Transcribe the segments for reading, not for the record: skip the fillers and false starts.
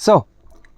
So,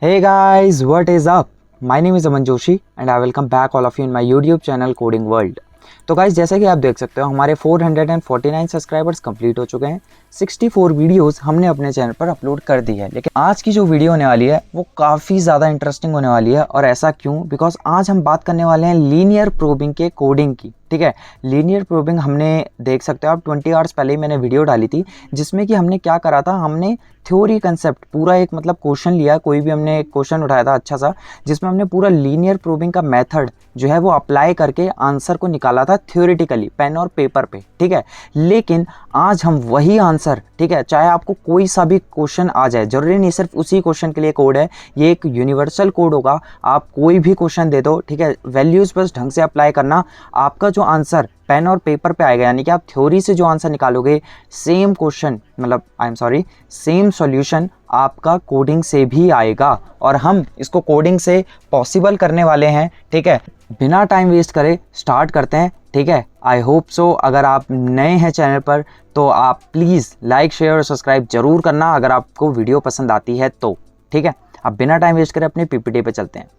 hey guys, what is up? My name is Aman Joshi and I welcome back all of you in my YouTube channel Coding World. तो guys जैसे कि आप देख सकते हो हमारे 449 subscribers complete हो चुके हैं। 64 वीडियोस हमने अपने चैनल पर अपलोड कर दी है। लेकिन आज की जो वीडियो होने वाली है वो काफ़ी ज़्यादा इंटरेस्टिंग होने वाली है। और ऐसा क्यों? बिकॉज आज हम बात करने वाले हैं लीनियर प्रोबिंग के कोडिंग की। ठीक है, लीनियर प्रोबिंग हमने देख सकते हो आप 20 आवर्स पहले ही मैंने वीडियो डाली थी जिसमें कि हमने क्या करा था, हमने थ्योरी कंसेप्ट पूरा एक मतलब क्वेश्चन लिया, कोई भी हमने क्वेश्चन उठाया था अच्छा सा, जिसमें हमने पूरा लीनियर प्रोबिंग का मेथड जो है वो अप्लाई करके आंसर को निकाला था थ्योरेटिकली पेन और पेपर पे। ठीक है, लेकिन आज हम वही आंसर, ठीक है, चाहे आपको कोई सा भी क्वेश्चन आ जाए, जरूरी नहीं सिर्फ उसी क्वेश्चन के लिए कोड है, ये एक यूनिवर्सल कोड होगा। आप कोई भी क्वेश्चन दे दो, ठीक है, वैल्यूज बस ढंग से अप्लाई करना, आपका जो आंसर पेन और पेपर पे आएगा, यानी कि आप थ्योरी से जो आंसर निकालोगे सेम क्वेश्चन मतलब सेम सॉल्यूशन आपका कोडिंग से भी आएगा। और हम इसको कोडिंग से पॉसिबल करने वाले हैं। ठीक है, बिना टाइम वेस्ट करे स्टार्ट करते हैं। ठीक है, आई होप सो अगर आप नए हैं चैनल पर तो आप प्लीज़ लाइक शेयर और सब्सक्राइब जरूर करना अगर आपको वीडियो पसंद आती है तो। ठीक है, अब बिना टाइम वेस्ट करे अपनी पीपीटी पे चलते हैं।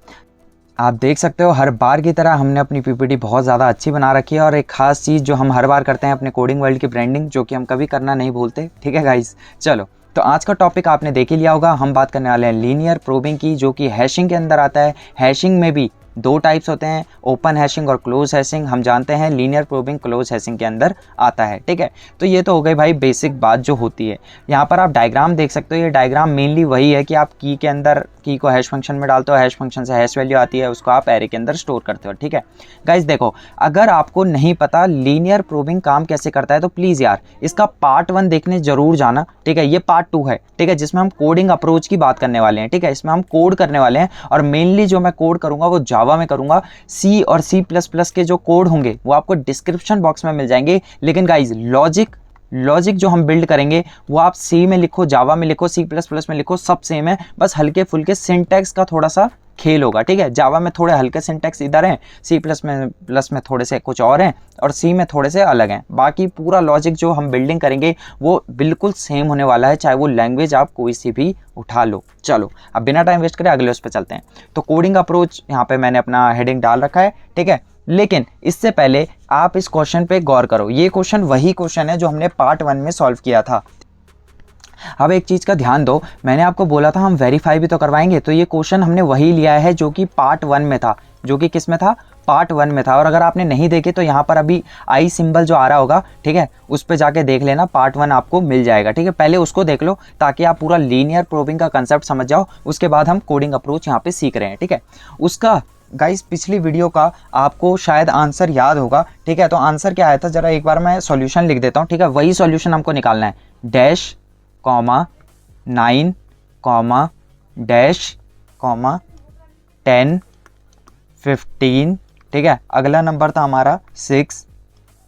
आप देख सकते हो हर बार की तरह हमने अपनी पीपीटी बहुत ज़्यादा अच्छी बना रखी है। और एक खास चीज़ जो हम हर बार करते हैं अपने कोडिंग वर्ल्ड की ब्रांडिंग, जो कि हम कभी करना नहीं भूलते। ठीक है गाइस, चलो तो आज का टॉपिक आपने देख ही लिया होगा। हम बात करने वाले हैं लीनियर प्रोबिंग की, जो कि हैशिंग के अंदर आता है। हैशिंग में भी दो टाइप्स होते हैं, ओपन हैशिंग और क्लोज हैशिंग। हम जानते हैं लीनियर प्रोबिंग क्लोज हैशिंग के अंदर आता है। ठीक है, तो ये तो हो गई भाई बेसिक बात जो होती है। यहाँ पर आप डायग्राम देख सकते हो, ये डायग्राम मेनली वही है कि आप की के अंदर की को हैश फंक्शन में डालते हो, हैश फंक्शन से हैश वैल्यू आती है, उसको आप एरे के अंदर स्टोर करते हो। ठीक है गाइज, देखो अगर आपको नहीं पता लीनियर प्रोबिंग काम कैसे करता है तो प्लीज़ यार इसका पार्ट 1 देखने जरूर जाना। ठीक है, ये पार्ट 2 है। ठीक है, जिसमें हम कोडिंग अप्रोच की बात करने वाले हैं। ठीक है, इसमें हम कोड करने वाले हैं और मेनली जो मैं कोड करूंगा वो जावा में करूंगा। सी और C++ के जो कोड होंगे वो आपको डिस्क्रिप्शन बॉक्स में मिल जाएंगे। लेकिन गाइज लॉजिक जो हम बिल्ड करेंगे वो आप सी में लिखो, जावा में लिखो, C++ में लिखो, सब सेम है, बस हल्के फुल्के सिंटैक्स का थोड़ा सा खेल होगा। ठीक है, जावा में थोड़े हल्के सिंटैक्स इधर हैं, C++ में थोड़े से कुछ और हैं और सी में थोड़े से अलग हैं। बाकी पूरा लॉजिक जो हम बिल्डिंग करेंगे वो बिल्कुल सेम होने वाला है, चाहे वो लैंग्वेज आप कोई सी भी उठा लो। चलो अब बिना टाइम वेस्ट करे अगले उस पर चलते हैं। तो कोडिंग अप्रोच यहाँ पे मैंने अपना हेडिंग डाल रखा है। ठीक है, लेकिन इससे पहले आप इस क्वेश्चन पे गौर करो। ये क्वेश्चन वही क्वेश्चन है जो हमने पार्ट 1 में सॉल्व किया था। अब एक चीज़ का ध्यान दो, मैंने आपको बोला था हम वेरीफाई भी तो करवाएंगे, तो ये क्वेश्चन हमने वही लिया है जो कि पार्ट 1 में था, जो कि किस में था, पार्ट 1 में था। और अगर आपने नहीं देखे तो यहाँ पर अभी आई सिंबल जो आ रहा होगा, ठीक है, उस पर जाके देख लेना, पार्ट 1 आपको मिल जाएगा। ठीक है, पहले उसको देख लो ताकि आप पूरा लीनियर प्रोबिंग का कंसेप्ट समझ जाओ, उसके बाद हम कोडिंग अप्रोच यहाँ पे सीख रहे हैं। ठीक है, उसका गाइस पिछली वीडियो का आपको शायद आंसर याद होगा। ठीक है, तो आंसर क्या आया था जरा एक बार मैं सॉल्यूशन लिख देता हूँ। ठीक है, वही सॉल्यूशन हमको निकालना है, dash comma 9 comma dash comma 10 15। ठीक है, अगला नंबर था हमारा 6,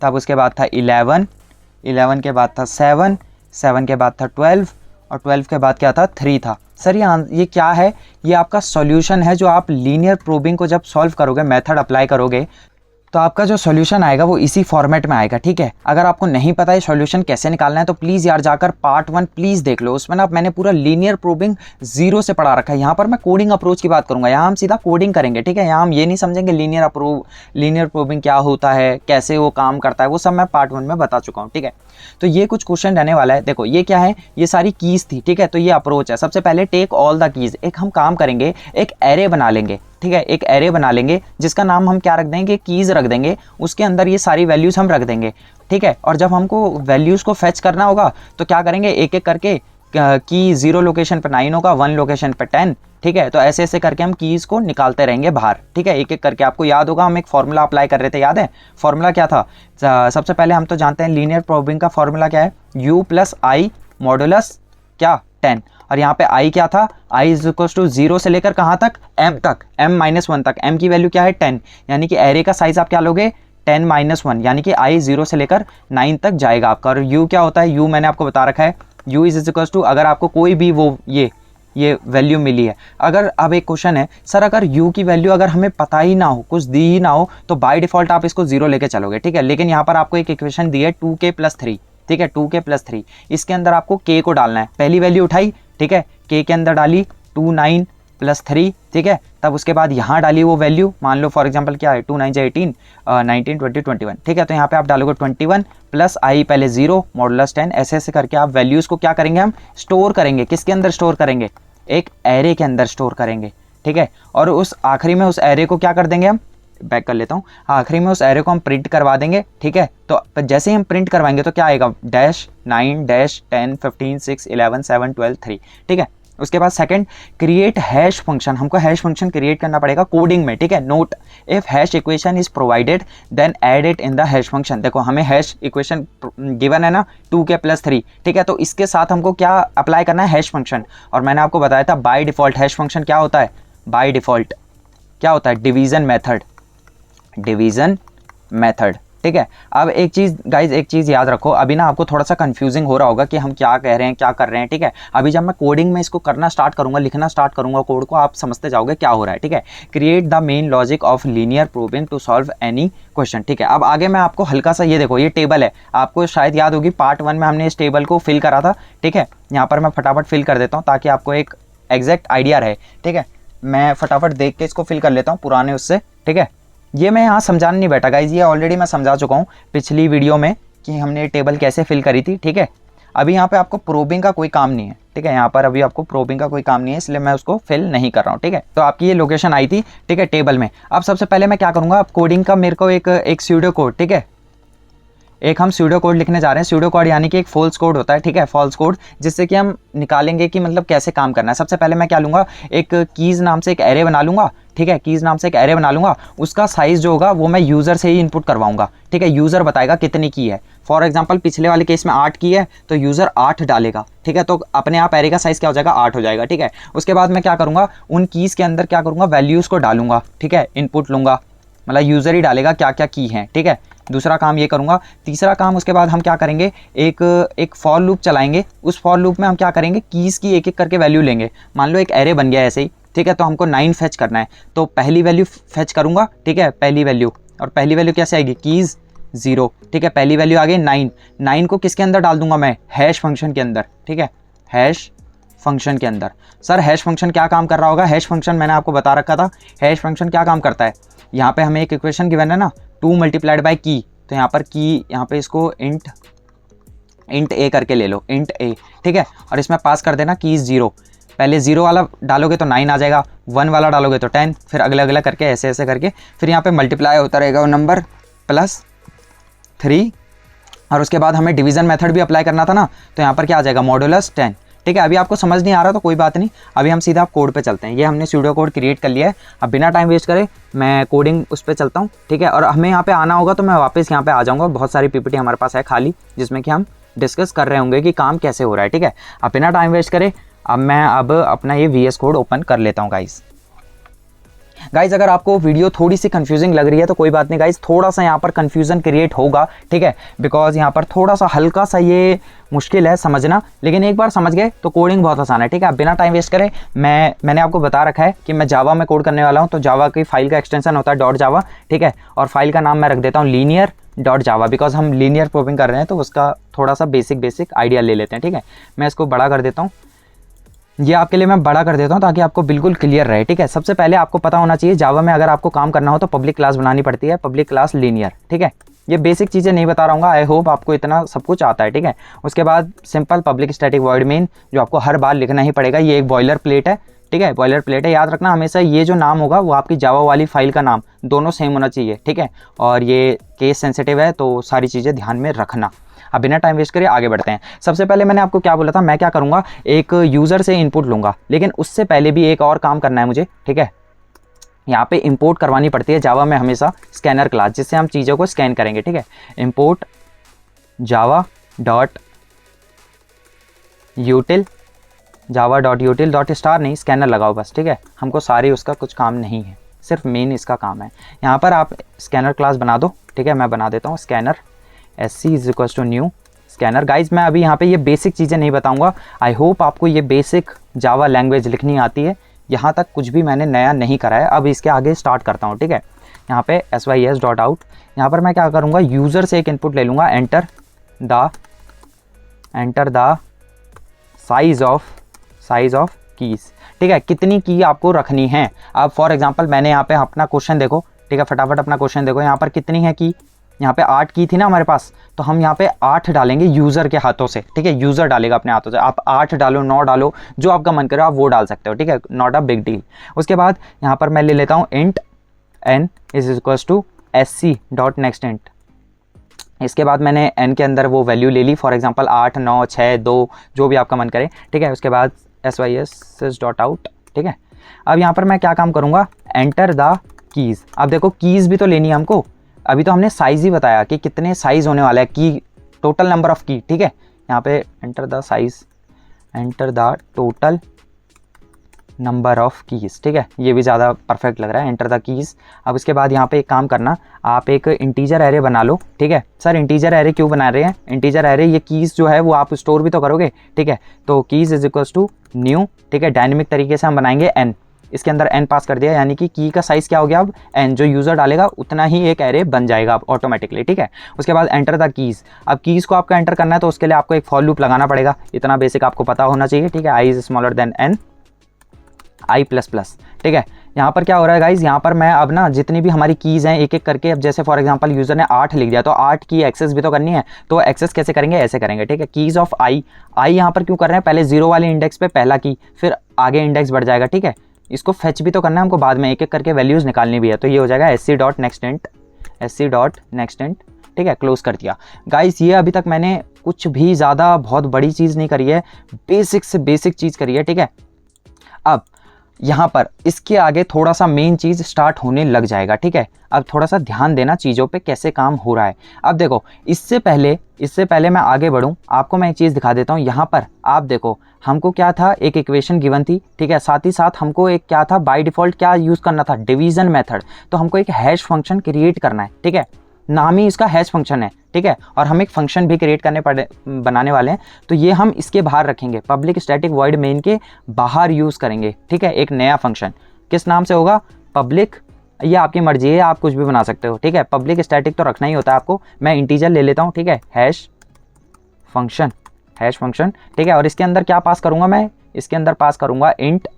तब उसके बाद था 11 के बाद था 7 के बाद था 12 और 12 के बाद क्या था, 3 था। सर ये क्या है? ये आपका सॉल्यूशन है जो आप लीनियर प्रोबिंग को जब सॉल्व करोगे, मेथड अप्लाई करोगे तो आपका जो सॉल्यूशन आएगा वो इसी फॉर्मेट में आएगा। ठीक है, अगर आपको नहीं पता है सॉल्यूशन कैसे निकालना है तो प्लीज़ यार जाकर पार्ट 1 प्लीज़ देख लो, उसमें ना मैंने पूरा लीनियर प्रोबिंग जीरो से पढ़ा रखा है। यहाँ पर मैं कोडिंग अप्रोच की बात करूँगा, यहाँ हम सीधा कोडिंग करेंगे। ठीक है, यहाँ हम ये नहीं समझेंगे लीनियर प्रोबिंग क्या होता है, कैसे वो काम करता है, वो सब मैं पार्ट 1 में बता चुका हूँ। ठीक है, तो ये कुछ क्वेश्चन रहने वाला है। देखो ये क्या है, ये सारी कीज़ थी। ठीक है, तो ये अप्रोच है। सबसे पहले टेक ऑल द कीज़, एक हम काम करेंगे, एक एरे बना लेंगे। ठीक है, एक एरे बना लेंगे जिसका नाम हम क्या रख देंगे, कीज़ रख देंगे, उसके अंदर ये सारी वैल्यूज़ हम रख देंगे। ठीक है, और जब हमको वैल्यूज़ को फेच करना होगा तो क्या करेंगे, एक एक करके की 0 लोकेशन पर 9 होगा, 1 लोकेशन पर 10। ठीक है, तो ऐसे ऐसे करके हम कीज़ को निकालते रहेंगे बाहर। ठीक है, एक एक करके। आपको याद होगा हम एक फॉर्मूला अप्लाई कर रहे थे, याद है फॉर्मूला क्या था? सबसे पहले हम तो जानते हैं लीनियर प्रोबिंग का फॉर्मूला क्या है, u + i मॉडुलस क्या 10। और यहाँ पे i क्या था, i = 0 से लेकर कहाँ तक, m तक, m-1 तक। m की वैल्यू क्या है, 10, यानी कि एरे का साइज आप क्या लोगे, 10-1, यानी कि i 0 से लेकर 9 तक जाएगा आपका। और u क्या होता है, u मैंने आपको बता रखा है, u = अगर आपको कोई भी वो ये वैल्यू मिली है। अगर अब एक क्वेश्चन है, सर अगर u की वैल्यू अगर हमें पता ही ना हो, कुछ दी ही ना हो, तो बाय डिफॉल्ट आप इसको 0 लेके चलोगे। ठीक है, लेकिन यहाँ पर आपको एक इक्वेशन दी है 2k + 3। ठीक है, 2k + 3, इसके अंदर आपको k को डालना है। पहली वैल्यू उठाई, ठीक है, k के अंदर डाली, 29 + 3, ठीक है। तब उसके बाद यहाँ डालिए वो वैल्यू, मान लो फॉर एग्जांपल क्या है 2 9 18 19 20 21, ठीक है। तो यहाँ पे आप डालोगे 21 प्लस आई पहले 0 मॉडुलस 10, ऐसे ऐसे करके आप वैल्यूज़ को क्या करेंगे, हम स्टोर करेंगे। किसके अंदर स्टोर करेंगे, एक एरे के अंदर स्टोर करेंगे, ठीक है। और उस आखिरी में उस एरे को क्या कर देंगे, हम बैक कर लेता हूँ, आखिरी में उस एरे को हम प्रिंट करवा देंगे, ठीक है। तो जैसे ही हम प्रिंट करवाएंगे तो क्या आएगा, -9 -10 15 6 11 7 12 3, ठीक है। उसके बाद सेकंड, क्रिएट हैश फंक्शन, हमको हैश फंक्शन क्रिएट करना पड़ेगा कोडिंग में, ठीक है। Note, if hash equation is provided then add it in the hash function. देखो हमें हैश इक्वेशन गिवन है ना 2k + 3, ठीक है। तो इसके साथ हमको क्या अप्लाई करना है, हैश फंक्शन। और मैंने आपको बताया था बाय डिफ़ॉल्ट हैश फंक्शन क्या होता है, बाय डिफ़ॉल्ट क्या होता है, डिवीज़न मेथड, डिवीज़न मेथड, ठीक है। अब एक चीज़ गाइज, एक चीज़ याद रखो, अभी ना आपको थोड़ा सा कंफ्यूजिंग हो रहा होगा कि हम क्या कह रहे हैं, क्या कर रहे हैं, ठीक है। अभी जब मैं कोडिंग में इसको करना स्टार्ट करूंगा, लिखना स्टार्ट करूंगा कोड को, आप समझते जाओगे क्या हो रहा है, ठीक है। Create the main logic of linear probing to solve any question, ठीक है। अब आगे मैं आपको हल्का सा, ये देखो ये टेबल है, आपको शायद याद होगी पार्ट 1 में हमने इस टेबल को फिल करा था, ठीक है। यहाँ पर मैं फटाफट फिल कर देता हूँ ताकि आपको एक एग्जैक्ट आइडिया रहे, ठीक है। मैं फटाफट देख के इसको फिल कर लेता हूँ पुराने उससे, ठीक है। ये मैं यहाँ समझाने नहीं बैठा गाइज, ये ऑलरेडी मैं समझा चुका हूँ पिछली वीडियो में कि हमने टेबल कैसे फिल करी थी, ठीक है। अभी यहाँ पे आपको प्रोबिंग का कोई काम नहीं है, ठीक है। यहाँ पर अभी आपको प्रोबिंग का कोई काम नहीं है, इसलिए मैं उसको फिल नहीं कर रहा हूँ, ठीक है। तो आपकी ये लोकेशन आई थी, ठीक है, टेबल में। अब सबसे पहले मैं क्या करूँगा, अब कोडिंग का मेरे को एक स्यूडो कोड, ठीक है, एक हम स्यूडो कोड लिखने जा रहे हैं। स्यूडो कोड यानी कि एक फॉल्स कोड होता है, ठीक है, फॉल्स कोड, जिससे कि हम निकालेंगे कि मतलब कैसे काम करना है। सबसे पहले मैं क्या लूँगा, एक कीज़ नाम से एक एरे बना लूँगा, ठीक है, कीज़ नाम से एक एरे बना लूँगा। उसका साइज़ जो होगा वो मैं यूज़र से ही इनपुट करवाऊँगा, ठीक है। यूज़र बताएगा कितनी की है। फॉर एग्जांपल पिछले वाले केस में 8 की है तो यूज़र 8 डालेगा, ठीक है। तो अपने आप एरे का साइज़ क्या हो जाएगा, 8 हो जाएगा, ठीक है। उसके बाद मैं क्या करूँगा, उन कीज़ के अंदर क्या करूँगा, वैल्यूज़ को डालूंगा, ठीक है, इनपुट लूँगा, मतलब यूज़र ही डालेगा क्या क्या की है, ठीक है। दूसरा काम ये करूँगा। तीसरा काम, उसके बाद हम क्या करेंगे, एक फॉर लूप चलाएंगे। उस फॉर लूप में हम क्या करेंगे, कीज़ की एक एक करके वैल्यू लेंगे। मान लो एक एरे बन गया ऐसे ही, ठीक है। तो हमको 9 फेच करना है, तो पहली वैल्यू फेच करूँगा, ठीक है, पहली वैल्यू। और पहली वैल्यू कैसे आएगी, कीज़ 0, ठीक है। पहली वैल्यू आ गई 9 को किसके अंदर डाल दूंगा मैं, हैश फंक्शन के अंदर, ठीक है, हैश फंक्शन के अंदर। सर हैश फंक्शन क्या काम कर रहा होगा, हैश फंक्शन मैंने आपको बता रखा था, हैश फंक्शन क्या काम करता है। यहाँ पे हमें एक इक्वेशन गिवन है ना, 2 × की, तो यहाँ पर की, यहाँ पे इसको इंट ए करके ले लो, इंट ए, ठीक है। और इसमें पास कर देना कीज़ 0। पहले 0 वाला डालोगे तो 9 आ जाएगा, 1 वाला डालोगे तो 10, फिर अगला अगला करके ऐसे ऐसे करके फिर यहाँ पे मल्टीप्लाई होता रहेगा वो नंबर +3। और उसके बाद हमें डिवीज़न मेथड भी अप्लाई करना था ना, तो यहाँ पर क्या आ जाएगा, मॉडुलस 10, ठीक है। अभी आपको समझ नहीं आ रहा तो कोई बात नहीं, अभी हम सीधा कोड पे चलते हैं। ये हमने स्यूडो कोड क्रिएट कर लिया है। अब बिना टाइम वेस्ट करे मैं कोडिंग उस पर चलता हूँ, ठीक है। और हमें यहाँ पे आना होगा तो मैं वापस यहाँ पे आ जाऊँगा। बहुत सारी पीपीटी हमारे पास है खाली, जिसमें कि हम डिस्कस कर रहे होंगे कि काम कैसे हो रहा है, ठीक है। अब बिना टाइम वेस्ट करे अब मैं अपना ये VS कोड ओपन कर लेता हूँ गाइज। अगर आपको वीडियो थोड़ी सी कंफ्यूजिंग लग रही है तो कोई बात नहीं गाइज, थोड़ा सा यहाँ पर कंफ्यूजन क्रिएट होगा, ठीक है, बिकॉज यहाँ पर थोड़ा सा हल्का सा ये मुश्किल है समझना, लेकिन एक बार समझ गए तो कोडिंग बहुत आसान है, ठीक है। अब बिना टाइम वेस्ट करें मैंने आपको बता रखा है कि मैं जावा में कोड करने वाला हूँ। तो जावा की फाइल का एक्सटेंशन होता है .java, ठीक है। और फाइल का नाम मैं रख देता हूँ linear.java, बिकॉज हम लीनियर प्रोबिंग कर रहे हैं तो उसका थोड़ा सा बेसिक आइडिया ले लेते हैं, ठीक है। मैं इसको बड़ा कर देता हूँ, ये आपके लिए मैं बड़ा कर देता हूँ ताकि आपको बिल्कुल क्लियर रहे, ठीक है। सबसे पहले आपको पता होना चाहिए जावा में अगर आपको काम करना हो तो पब्लिक क्लास बनानी पड़ती है, पब्लिक क्लास लीनियर, ठीक है। ये बेसिक चीज़ें नहीं बता रहा हूँ, आई होप आपको इतना सब कुछ आता है, ठीक है। उसके बाद simple public static void main, जो आपको हर बार लिखना ही पड़ेगा। ये एक बॉयलर प्लेट है, ठीक है, बॉयलर प्लेट है। याद रखना हमेशा ये जो नाम होगा वो आपकी जावा वाली फाइल का नाम दोनों सेम होना चाहिए, ठीक है। और ये केस सेंसिटिव है तो सारी चीज़ें ध्यान में रखना। अब बिना टाइम वेस्ट करे आगे बढ़ते हैं। सबसे पहले मैंने आपको क्या बोला था, मैं क्या करूँगा, एक यूज़र से इनपुट लूँगा, लेकिन उससे पहले भी एक और काम करना है मुझे, ठीक है। यहाँ पे इंपोर्ट करवानी पड़ती है जावा में हमेशा स्कैनर क्लास, जिससे हम चीज़ों को स्कैन करेंगे, ठीक है। इंपोर्ट java.util नहीं, स्कैनर लगाओ बस, ठीक है। हमको सारी उसका कुछ काम नहीं है, सिर्फ मेन इसका काम है। यहाँ पर आप स्कैनर क्लास बना दो, ठीक है। मैं बना देता हूँ scanner, SC = new scanner. Guys मैं अभी यहाँ पे ये बेसिक चीज़ें नहीं बताऊँगा, आई होप आपको ये बेसिक जावा लैंग्वेज लिखनी आती है। यहाँ तक कुछ भी मैंने नया नहीं करा है, अब इसके आगे स्टार्ट करता हूँ, ठीक है। यहाँ पे sys.out, यहाँ पर मैं क्या करूँगा, यूज़र से एक इनपुट ले लूँगा, enter the size of keys, ठीक है, कितनी की आपको रखनी है। अब फॉर एग्जांपल मैंने यहाँ पे अपना क्वेश्चन देखो, ठीक है, फटाफट अपना क्वेश्चन देखो, यहाँ पर कितनी है की, यहाँ पे 8 की थी ना हमारे पास, तो हम यहाँ पे 8 डालेंगे यूज़र के हाथों से, ठीक है, यूज़र डालेगा अपने हाथों से। आप 8 डालो, 9 डालो, जो आपका मन करे आप वो डाल सकते हो, ठीक है, नॉट अ बिग डील। उसके बाद यहाँ पर मैं ले लेता हूँ int n is equals to sc dot next int. इसके बाद मैंने n के अंदर वो वैल्यू ले ली, फॉर एग्जांपल 8, 9, 6, 2, जो भी आपका मन करे, ठीक है। उसके बाद sys डॉट आउट, ठीक है। अब यहाँ पर मैं क्या काम करूँगा, एंटर द कीज़। अब देखो कीज़ भी तो लेनी है हमको, अभी तो हमने साइज़ ही बताया कि कितने साइज़ होने वाला है, की टोटल नंबर ऑफ़ की, ठीक है। यहाँ पे enter the size, enter the total number of keys, ठीक है, ये भी ज़्यादा परफेक्ट लग रहा है, एंटर द कीज़। अब इसके बाद यहाँ पे एक काम करना, आप एक इंटीजर एरे बना लो, ठीक है। सर इंटीजर एरे क्यों बना रहे हैं, इंटीजर एरे ये कीज़ जो है वो आप स्टोर भी तो करोगे, ठीक है। तो keys is equals to new, ठीक है, डायनेमिक तरीके से हम बनाएंगे n, इसके अंदर n पास कर दिया, यानी कि की का साइज़ क्या हो गया अब n, जो यूज़र डालेगा उतना ही एक एरे बन जाएगा अब ऑटोमेटिकली, ठीक है। उसके बाद एंटर द कीज़। अब कीज़ को आपको एंटर करना है तो उसके लिए आपको एक फॉर लूप लगाना पड़ेगा, इतना बेसिक आपको पता होना चाहिए, ठीक है। i is smaller than n, i plus plus, ठीक है। यहाँ पर क्या हो रहा है गाइज, यहाँ पर मैं अब ना जितनी भी हमारी कीज़ हैं एक एक करके, अब जैसे फॉर एग्जांपल यूज़र ने 8 लिख दिया तो 8 की एक्सेस भी तो करनी है, तो एक्सेस कैसे करेंगे, ऐसे करेंगे, ठीक है। कीज़ ऑफ i यहाँ पर क्यों कर रहे हैं, पहले 0 वाले इंडेक्स पे पहला की, फिर आगे इंडेक्स बढ़ जाएगा, ठीक है। इसको फेच भी तो करना है हमको, बाद में एक एक करके वैल्यूज़ निकालनी भी है, तो ये हो जाएगा sc dot next int, sc dot next int, ठीक है, क्लोज कर दिया। गाइस ये अभी तक मैंने कुछ भी ज़्यादा बहुत बड़ी चीज़ नहीं करी है, बेसिक से बेसिक चीज़ करी है, ठीक है। अब यहाँ पर इसके आगे थोड़ा सा मेन चीज़ स्टार्ट होने लग जाएगा, ठीक है। अब थोड़ा सा ध्यान देना चीज़ों पे कैसे काम हो रहा है। अब देखो इससे पहले मैं आगे बढ़ूँ, आपको मैं एक चीज़ दिखा देता हूँ। यहाँ पर आप देखो हमको क्या था, एक इक्वेशन गिवन थी, ठीक है, साथ ही साथ हमको एक क्या था, बाय डिफ़ॉल्ट क्या यूज़ करना था, डिवीज़न मेथड। तो हमको एक हैश फंक्शन क्रिएट करना है, ठीक है, नाम ही इसका हैश फंक्शन है, ठीक है। और हम एक फंक्शन भी क्रिएट बनाने वाले हैं, तो ये हम इसके बाहर रखेंगे, पब्लिक स्टैटिक वॉइड मेन के बाहर यूज़ करेंगे, ठीक है। एक नया फंक्शन किस नाम से होगा, पब्लिक, ये आपकी मर्जी है, आप कुछ भी बना सकते हो, ठीक है। पब्लिक स्टैटिक तो रखना ही होता है आपको, मैं इंटीजर ले लेता हूँ, ठीक है, हैश फंक्शन, ठीक है। और इसके अंदर क्या पास करूँगा मैं, इसके अंदर पास करूँगा इंट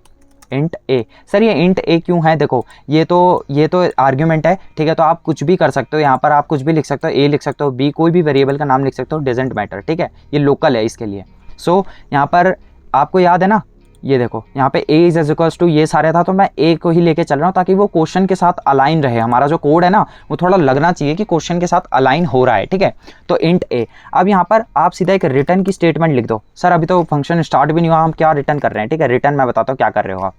ए। सर ये इंट ए क्यों है, देखो ये तो आर्ग्यूमेंट है, ठीक है, तो आप कुछ भी कर सकते हो, यहाँ पर आप कुछ भी लिख सकते हो, ए लिख सकते हो, बी, कोई भी वेरिएबल का नाम लिख सकते हो, डजंट मैटर, ठीक है, ये लोकल है इसके लिए। सो यहाँ पर आपको याद है ना, ये देखो यहाँ पे a इज इक्वल्स टू ये सारे था, तो मैं a को ही लेके चल रहा हूँ ताकि वो क्वेश्चन के साथ अलाइन रहे, हमारा जो कोड है ना वो थोड़ा लगना चाहिए कि क्वेश्चन के साथ अलाइन हो रहा है, ठीक है। तो इंट a, अब यहाँ पर आप सीधा एक रिटर्न की स्टेटमेंट लिख दो। सर अभी तो फंक्शन स्टार्ट भी नहीं हुआ, हम क्या रिटर्न कर रहे हैं, ठीक है, रिटर्न मैं बताता हूँ क्या कर रहे हो आप।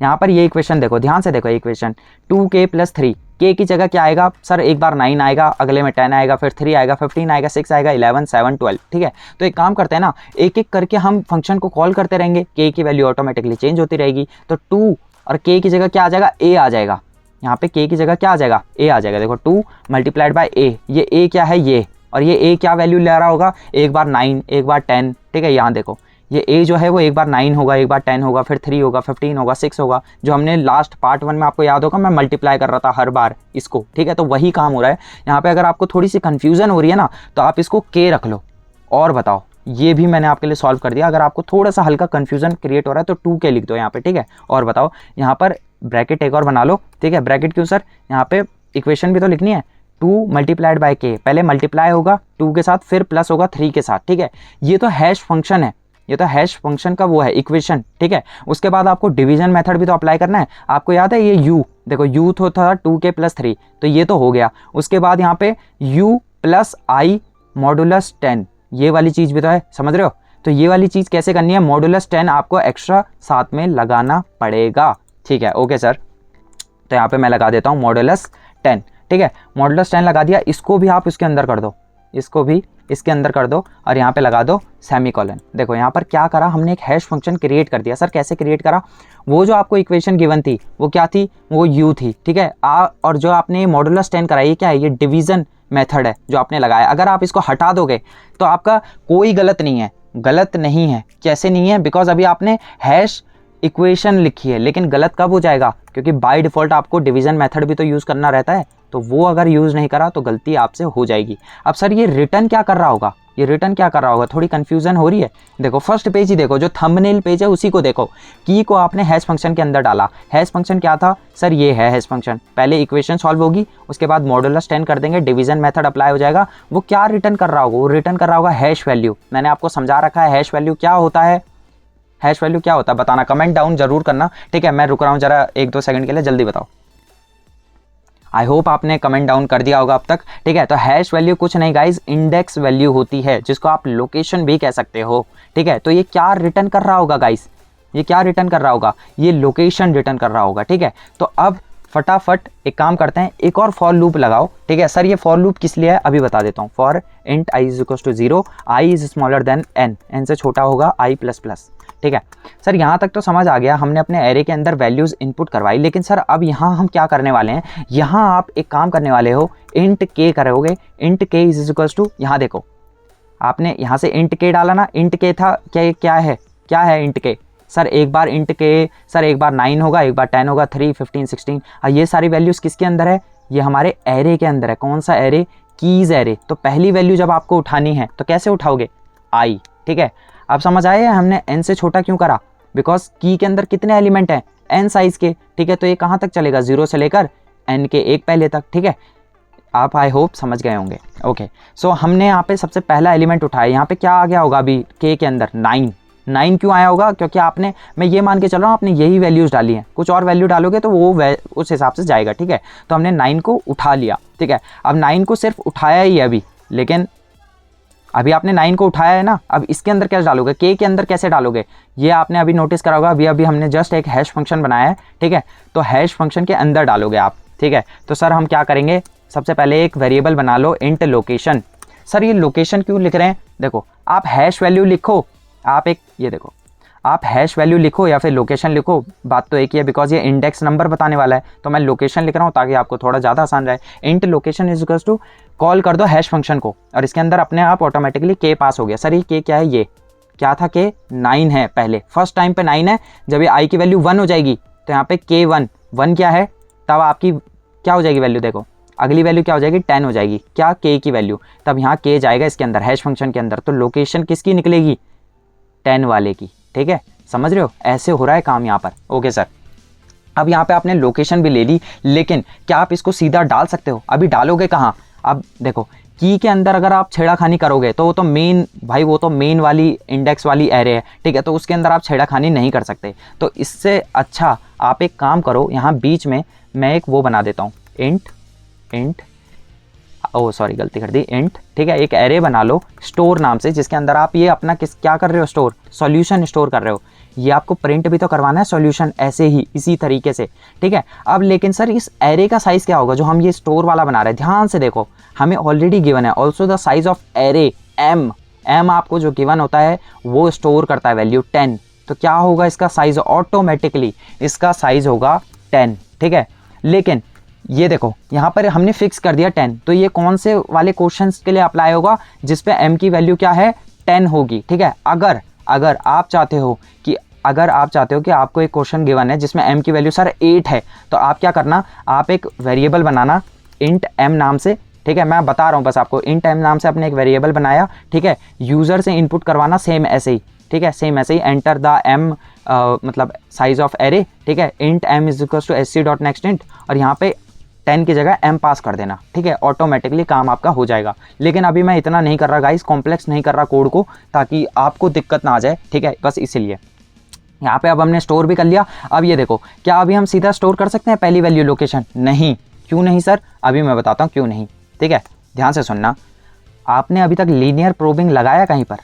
यहाँ पर ये इक्वेशन देखो, ध्यान से देखो, इक्वेशन 2k + 3, k की जगह क्या आएगा, सर एक बार 9 आएगा, अगले में 10 आएगा, फिर 3 आएगा, 15 आएगा, 6 आएगा, 11, 7, 12, ठीक है। तो एक काम करते हैं ना, एक एक करके हम फंक्शन को कॉल करते रहेंगे, k की वैल्यू ऑटोमेटिकली चेंज होती रहेगी। तो 2 और k की जगह क्या आ जाएगा, a आ जाएगा, यहाँ पे k की जगह क्या आ जाएगा, a आ जाएगा। देखो 2 × a, ये a क्या है, ये, और ये a क्या वैल्यू ले रहा होगा, एक बार 9, एक बार 10, ठीक है। यहाँ देखो ये a जो है वो एक बार 9 होगा, एक बार 10 होगा, फिर 3 होगा, 15 होगा, 6 होगा, जो हमने लास्ट पार्ट 1 में आपको याद होगा मैं मल्टीप्लाई कर रहा था हर बार इसको, ठीक है। तो वही काम हो रहा है यहाँ पे। अगर आपको थोड़ी सी कन्फ्यूज़न हो रही है ना, तो आप इसको k रख लो और बताओ, ये भी मैंने आपके लिए सॉल्व कर दिया। अगर आपको थोड़ा सा हल्का कन्फ्यूज़न क्रिएट हो रहा है तो 2k लिख दो यहाँ पे, ठीक है, और बताओ। यहाँ पर ब्रैकेट एक और बना लो, ठीक है। ब्रैकेट क्यों सर, यहाँ पे इक्वेशन भी तो लिखनी है, 2 × k, पहले मल्टीप्लाई होगा 2 के साथ, फिर प्लस होगा 3 के साथ, ठीक है। ये तो हैश फंक्शन है, ये तो हैश फंक्शन का वो है इक्वेशन, ठीक है। उसके बाद आपको डिवीजन मेथड भी तो अप्लाई करना है। आपको याद है ये u, देखो u तो था 2k + 3, तो ये तो हो गया। उसके बाद यहाँ पे u + i मॉडुलस 10, ये वाली चीज़ भी तो है, समझ रहे हो। तो ये वाली चीज़ कैसे करनी है, मॉडुलस 10 आपको एक्स्ट्रा साथ में लगाना पड़ेगा, ठीक है। ओके सर, तो यहाँ पे मैं लगा देता हूँ मॉडुलस 10, ठीक है। मॉडुलस 10 लगा दिया, इसको भी आप इसके अंदर कर दो, इसको भी इसके अंदर कर दो, और यहाँ पे लगा दो सेमीकोलन। देखो यहाँ पर क्या करा हमने, एक हैश फंक्शन क्रिएट कर दिया। सर कैसे क्रिएट करा, वो जो आपको इक्वेशन गिवन थी वो क्या थी, वो u थी, ठीक है। और जो आपने मॉडुलस 10 कराई, क्या है, ये डिवीज़न मेथड है जो आपने लगाया। अगर आप इसको हटा दोगे तो आपका कोई गलत नहीं है। कैसे नहीं है, बिकॉज अभी आपने हैश इक्वेशन लिखी है, लेकिन गलत कब हो जाएगा, क्योंकि बाय डिफ़ॉल्ट आपको डिवीज़न मेथड भी तो यूज़ करना रहता है, तो वो अगर यूज़ नहीं करा तो गलती आपसे हो जाएगी। अब सर ये रिटर्न क्या कर रहा होगा, ये रिटर्न क्या कर रहा होगा, थोड़ी कंफ्यूजन हो रही है। देखो फर्स्ट पेज ही देखो, जो थंबनेल पेज है उसी को देखो, की को आपने हैश फंक्शन के अंदर डाला। हैश फंक्शन क्या था सर, ये है हैश फंक्शन। पहले इक्वेशन सॉल्व होगी, उसके बाद मॉडुलस 10 कर देंगे, डिवीजन मेथड अप्लाई हो जाएगा। वो क्या रिटर्न कर रहा होगा, वो रिटर्न कर रहा होगा हैश वैल्यू। मैंने आपको समझा रखा है हैश वैल्यू क्या होता है, हैश वैल्यू क्या होता है बताना, कमेंट डाउन जरूर करना, ठीक है। मैं रुक रहा हूँ जरा 1-2 सेकंड के लिए, जल्दी बताओ। आई होप आपने कमेंट डाउन कर दिया होगा अब तक, ठीक है। तो हैश वैल्यू कुछ नहीं गाइज, इंडेक्स वैल्यू होती है, जिसको आप लोकेशन भी कह सकते हो, ठीक है। तो ये क्या रिटर्न कर रहा होगा गाइज, ये क्या रिटर्न कर रहा होगा, ये लोकेशन रिटर्न कर रहा होगा, ठीक है। तो अब फटाफट एक काम करते हैं, एक और फॉर लूप लगाओ, ठीक है। सर ये फॉर लूप किस लिए है अभी बता देता हूँ। For int i is equal to 0, i is smaller than n, n से छोटा होगा i प्लस प्लस, ठीक है। सर यहाँ तक तो समझ आ गया, हमने अपने एरे के अंदर वैल्यूज इनपुट करवाई, लेकिन सर अब यहाँ हम क्या करने वाले हैं, यहाँ आप एक काम करने वाले हो, इंट k करोगे, int k is equal to, यहाँ देखो आपने यहाँ से इंट k डाला ना, इंट k था क्या है इंट k, सर एक बार इंट k, सर एक बार 9 होगा, एक बार 10 होगा, 3, 15, 16, ये सारी वैल्यूज़ किसके अंदर है, ये हमारे एरे के अंदर है। कौन सा एरे, कीज एरे। तो पहली वैल्यू जब आपको उठानी है तो कैसे उठाओगे, आई, ठीक है। अब समझ आए हमने n से छोटा क्यों करा, बिकॉज की के अंदर कितने एलिमेंट हैं, n साइज के, ठीक है। तो ये कहाँ तक चलेगा, 0 से लेकर n के एक पहले तक, ठीक है। आप आई होप समझ गए होंगे, ओके। सो हमने यहाँ पे सबसे पहला एलिमेंट उठाया, यहाँ पे क्या आ गया होगा अभी k के अंदर 9 क्यों आया होगा, क्योंकि आपने, मैं ये मान के चल रहा हूँ आपने यही वैल्यूज़ डाली हैं, कुछ और वैल्यू डालोगे तो वो उस हिसाब से जाएगा, ठीक है। तो हमने 9 को उठा लिया, ठीक है। अब 9 को सिर्फ उठाया ही है अभी, लेकिन अभी आपने 9 को उठाया है ना, अब इसके अंदर कैसे डालोगे, के अंदर कैसे डालोगे, ये आपने अभी नोटिस करा होगा। अभी हमने जस्ट एक हैश फंक्शन बनाया है, ठीक है। तो हैश फंक्शन के अंदर डालोगे आप, ठीक है। तो सर हम क्या करेंगे, सबसे पहले एक वेरिएबल बना लो इंट लोकेशन। सर ये लोकेशन क्यों लिख रहे हैं, देखो आप हैश वैल्यू लिखो, आप एक ये देखो, आप हैश वैल्यू लिखो या फिर लोकेशन लिखो, बात तो एक ही है, बिकॉज ये इंडेक्स नंबर बताने वाला है। तो मैं लोकेशन लिख रहा हूँ ताकि आपको थोड़ा ज़्यादा आसान रहे। Int location is equal to, call कर दो हैश फंक्शन को, और इसके अंदर अपने आप ऑटोमेटिकली के पास हो गया। सर ये के क्या है, ये क्या था, के 9 है, पहले फर्स्ट टाइम पे 9 है। जब ये आई की वैल्यू 1 हो जाएगी तो यहाँ पे के 1 क्या है, तब आपकी क्या हो जाएगी वैल्यू, देखो अगली वैल्यू क्या हो जाएगी, 10 हो जाएगी, क्या के की वैल्यू, तब यहाँ के जाएगा इसके अंदर हैश फंक्शन के अंदर। तो लोकेशन किसकी निकलेगी, 10 वाले की, ठीक है। समझ रहे हो, ऐसे हो रहा है काम यहाँ पर, ओके सर। अब यहाँ पे आपने लोकेशन भी ले ली, लेकिन क्या आप इसको सीधा डाल सकते हो, अभी डालोगे कहाँ। अब देखो की के अंदर अगर आप छेड़ाखानी करोगे तो वो तो मेन, भाई वो तो मेन वाली इंडेक्स वाली एरे है, ठीक है। तो उसके अंदर आप छेड़ाखानी नहीं कर सकते। तो इससे अच्छा आप एक काम करो, यहाँ बीच में मैं एक वो बना देता हूँ, इंट ओ सॉरी गलती कर दी, इंट, ठीक है। एक एरे बना लो स्टोर नाम से, जिसके अंदर आप ये अपना क्या कर रहे हो, स्टोर, सॉल्यूशन स्टोर कर रहे हो। ये आपको प्रिंट भी तो करवाना है सॉल्यूशन, ऐसे ही इसी तरीके से, ठीक है। अब लेकिन सर इस एरे का साइज क्या होगा जो हम ये स्टोर वाला बना रहे हैं, ध्यान से देखो, हमें ऑलरेडी गिवन है also the size of array M आपको जो गिवन होता है वो स्टोर करता है वैल्यू 10। तो क्या होगा इसका साइज, ऑटोमेटिकली इसका साइज होगा 10, ठीक है। लेकिन ये देखो यहाँ पर हमने फिक्स कर दिया 10, तो ये कौन से वाले क्वेश्चंस के लिए अप्लाई होगा, जिस पे m की वैल्यू क्या है, 10 होगी, ठीक है। अगर आप चाहते हो कि आपको एक क्वेश्चन गिवन है जिसमें m की वैल्यू सर 8 है, तो आप क्या करना, आप एक वेरिएबल बनाना इंट m नाम से, ठीक है। मैं बता रहा हूँ बस आपको, इंट m नाम से आपने एक वेरिएबल बनाया, ठीक है। यूज़र से इनपुट करवाना सेम ऐसे ही, ठीक है, सेम ऐसे ही, एंटर द m मतलब साइज ऑफ एरे, ठीक है। Int m is equal to sc.nextInt, और यहाँ पे 10 की जगह m पास कर देना, ठीक है। ऑटोमेटिकली काम आपका हो जाएगा। लेकिन अभी मैं इतना नहीं कर रहा गाइस, कॉम्प्लेक्स नहीं कर रहा कोड को, ताकि आपको दिक्कत ना आ जाए, ठीक है, बस इसीलिए। यहाँ पे अब हमने स्टोर भी कर लिया। अब ये देखो, क्या अभी हम सीधा स्टोर कर सकते हैं पहली वैल्यू लोकेशन, नहीं। क्यों नहीं सर, अभी मैं बताता हूँ क्यों नहीं, ठीक है। ध्यान से सुनना, आपने अभी तक लीनियर प्रोबिंग लगाया कहीं पर,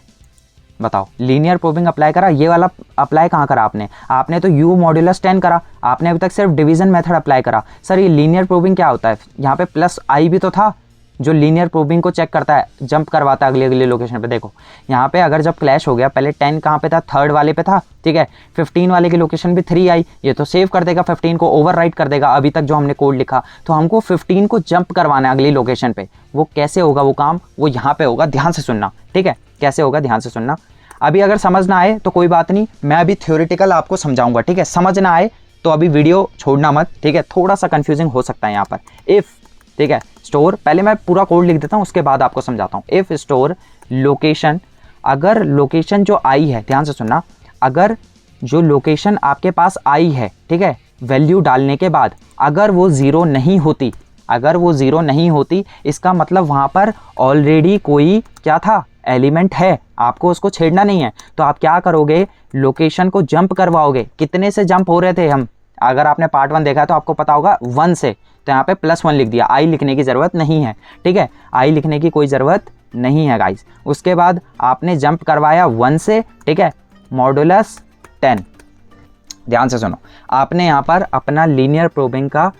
बताओ, लीनियर प्रोबिंग अप्लाई करा, ये वाला अप्लाई कहाँ करा आपने तो u मॉड्यूलस 10 करा, आपने अभी तक सिर्फ डिवीजन मेथड अप्लाई करा। सर ये लीनियर प्रोबिंग क्या होता है, यहाँ पे प्लस आई भी तो था जो लीनियर प्रोबिंग को चेक करता है, जंप करवाता है अगली लोकेशन पे। देखो यहाँ पे अगर जब क्लैश हो गया, पहले 10 कहाँ पे था, थर्ड वाले पे था, ठीक है। 15 वाले की लोकेशन भी 3 आई, ये तो सेव कर देगा, 15 को ओवरराइट कर देगा अभी तक जो हमने कोड लिखा। तो हमको 15 को जंप करवाना है अगली लोकेशन पे। वो कैसे होगा वो काम, वो यहाँ पे होगा, ध्यान से सुनना, ठीक है। कैसे होगा ध्यान से सुनना। अभी अगर समझ ना आए तो कोई बात नहीं, मैं अभी थ्योरेटिकल आपको समझाऊंगा, ठीक है। समझ ना आए तो अभी वीडियो छोड़ना मत, ठीक है। थोड़ा सा कंफ्यूजिंग हो सकता है यहाँ पर। इफ़, ठीक है, स्टोर, पहले मैं पूरा कोड लिख देता हूँ उसके बाद आपको समझाता हूँ। इफ़ स्टोर लोकेशन, अगर लोकेशन जो आई है, ध्यान से सुनना, अगर जो लोकेशन आपके पास आई है, ठीक है, वैल्यू डालने के बाद अगर वो ज़ीरो नहीं होती, अगर वो ज़ीरो नहीं होती, इसका मतलब वहाँ पर ऑलरेडी कोई क्या था, एलिमेंट है, आपको उसको छेड़ना नहीं है। तो आप क्या करोगे, लोकेशन को जंप करवाओगे। कितने से जंप हो रहे थे हम, अगर आपने पार्ट 1 देखा है तो आपको पता होगा 1 से, तो यहाँ पे +1 लिख दिया, आई लिखने की ज़रूरत नहीं है, ठीक है, आई लिखने की कोई ज़रूरत नहीं है गाइस। उसके बाद आपने जंप करवाया 1 से, ठीक है, मॉडुलस 10। ध्यान से सुनो, आपने यहाँ पर अपना लीनियर प्रोबिंग का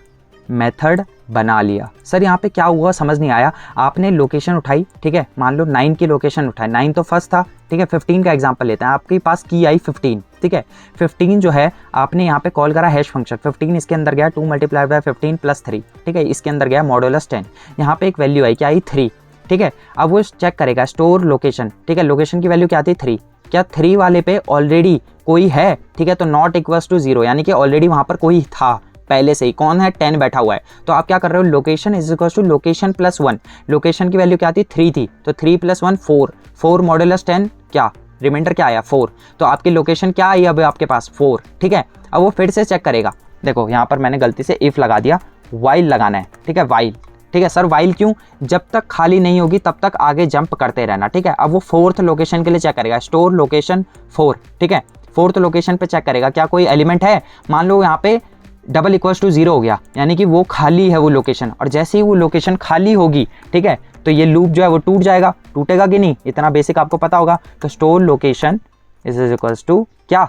मेथड बना लिया। सर यहाँ पे क्या हुआ समझ नहीं आया। आपने लोकेशन उठाई, ठीक है, मान लो 9 की लोकेशन उठाई, 9 तो फर्स्ट था, ठीक है, 15 का एग्जांपल लेते हैं, आपके पास की आई 15, ठीक है, 15 जो है आपने यहाँ पे कॉल करा हैश फंक्शन, 15 इसके अंदर गया 2 × 15 + 3, ठीक है, इसके अंदर गया मॉडुलस 10, यहाँ पे एक वैल्यू आई, क्या आई 3, ठीक है। अब वो चेक करेगा स्टोर लोकेशन, ठीक है, लोकेशन की वैल्यू क्या थी 3, क्या 3 वाले पे ऑलरेडी कोई है, ठीक है, तो नॉट इक्वल्स टू 0, यानी कि ऑलरेडी वहाँ पर कोई था पहले से ही, कौन है, 10 बैठा हुआ है। तो आप क्या कर रहे हो, location is equal to location +1, लोकेशन की वैल्यू क्या थी 3 थी, तो 3 + 1 4, 4 मॉडुलस 10 क्या, रिमाइंडर क्या आया 4, तो आपकी लोकेशन क्या आई अब आपके पास 4, ठीक है। अब वो फिर से चेक करेगा, देखो यहाँ पर मैंने गलती से इफ लगा दिया, वाइल लगाना है, ठीक है, वाइल, ठीक है सर, वाइल क्यों, जब तक खाली नहीं होगी तब तक आगे जंप करते रहना, ठीक है। अब वो 4th लोकेशन के लिए चेक करेगा, स्टोर लोकेशन 4, ठीक है, 4th लोकेशन पे चेक करेगा क्या कोई एलिमेंट है, मान लो यहाँ पे =0 हो गया, यानी कि वो खाली है वो लोकेशन, और जैसे ही वो लोकेशन खाली होगी, ठीक है, तो ये लूप जो है वो टूट जाएगा, टूटेगा कि नहीं, इतना बेसिक आपको पता होगा। तो store location is equals to क्या,